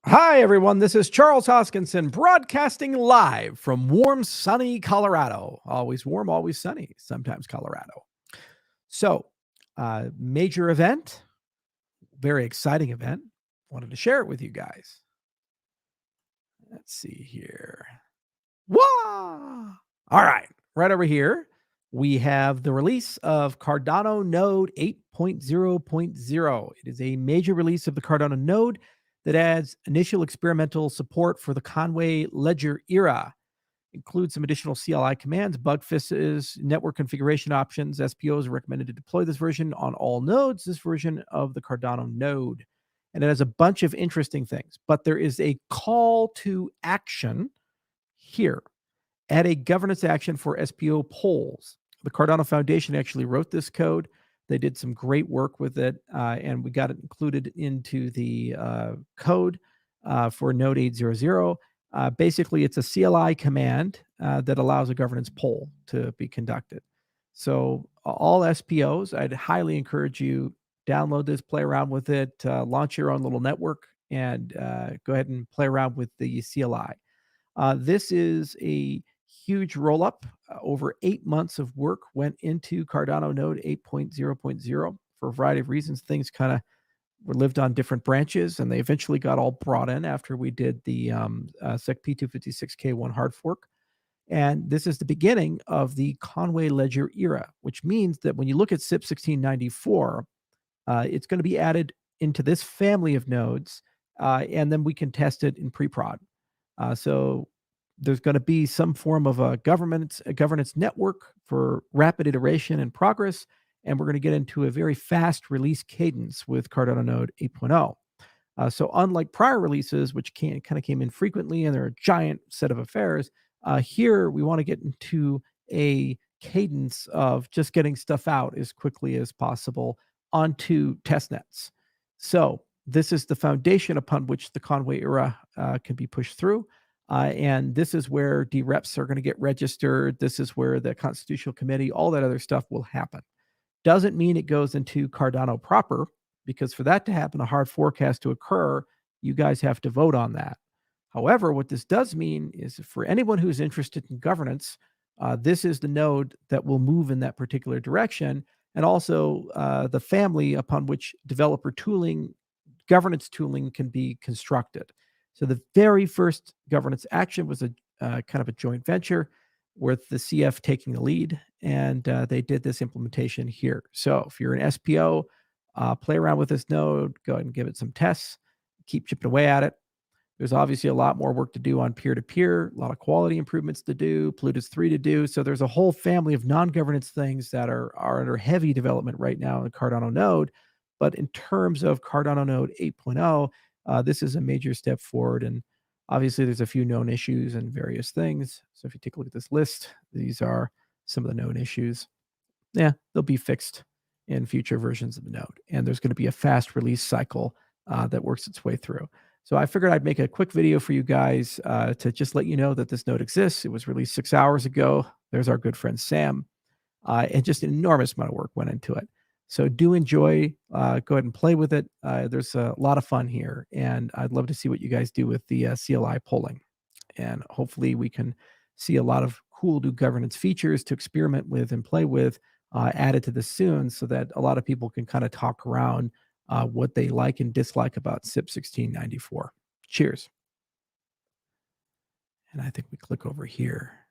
Hi, everyone. This is Charles Hoskinson broadcasting live from warm, sunny Colorado. Always warm, always sunny, sometimes Colorado. So, major event, very exciting event. Wanted to share it with you guys. Let's see here. Wah! All right over here, we have the release of Cardano Node 8.0.0. It is a major release of the Cardano node that adds initial experimental support for the Conway ledger era. Includes some additional CLI commands, bug fixes, network configuration options. SPOs are recommended to deploy this version on all nodes, this version of the Cardano node. And it has a bunch of interesting things, but there is a call to action here. Add a governance action for SPO polls. The Cardano Foundation actually wrote this code. They did some great work with it, and we got it included into the code for Node 8.0.0. Basically, it's a CLI command that allows a governance poll to be conducted. So all SPOs, I'd highly encourage you, download this, play around with it, launch your own little network, and go ahead and play around with the CLI. This is a huge roll up. Over 8 months of work went into Cardano Node 8.0.0 for a variety of reasons. Things kind of were lived on different branches, and they eventually got all brought in after we did the SEC P256K1 hard fork. And this is the beginning of the Conway ledger era, which means that when you look at SIP 1694, it's going to be added into this family of nodes, and then we can test it in pre-prod. So there's going to be some form of a governance network for rapid iteration and progress, and we're going to get into a very fast release cadence with Cardano Node 8.0. So unlike prior releases, which kind of came in frequently and they're a giant set of affairs, here we want to get into a cadence of just getting stuff out as quickly as possible onto testnets. So this is the foundation upon which the Conway era can be pushed through. And this is where DREPs are going to get registered. This is where the Constitutional Committee, all that other stuff will happen. Doesn't mean it goes into Cardano proper, because for that to happen, a hard fork has to occur. You guys have to vote on that. However, what this does mean is for anyone who's interested in governance, this is the node that will move in that particular direction, and also the family upon which developer tooling, governance tooling can be constructed. So the very first governance action was a kind of a joint venture with the CF taking the lead, and they did this implementation here. So if you're an SPO, play around with this node, go ahead and give it some tests, keep chipping away at it. There's obviously a lot more work to do on peer-to-peer, a lot of quality improvements to do, Plutus 3 to do. So there's a whole family of non-governance things that are under heavy development right now in the Cardano node. But in terms of Cardano Node 8.0, this is a major step forward. And obviously, there's a few known issues and various things. So if you take a look at this list, these are some of the known issues. Yeah, they'll be fixed in future versions of the node. And there's going to be a fast release cycle that works its way through. So I figured I'd make a quick video for you guys to just let you know that this node exists. It was released 6 hours ago. There's our good friend Sam. And just an enormous amount of work went into it. So do enjoy, go ahead and play with it. There's a lot of fun here, and I'd love to see what you guys do with the CLI polling. And hopefully we can see a lot of cool new governance features to experiment with and play with added to this soon, so that a lot of people can kind of talk around what they like and dislike about SIP 1694. Cheers. And I think we click over here.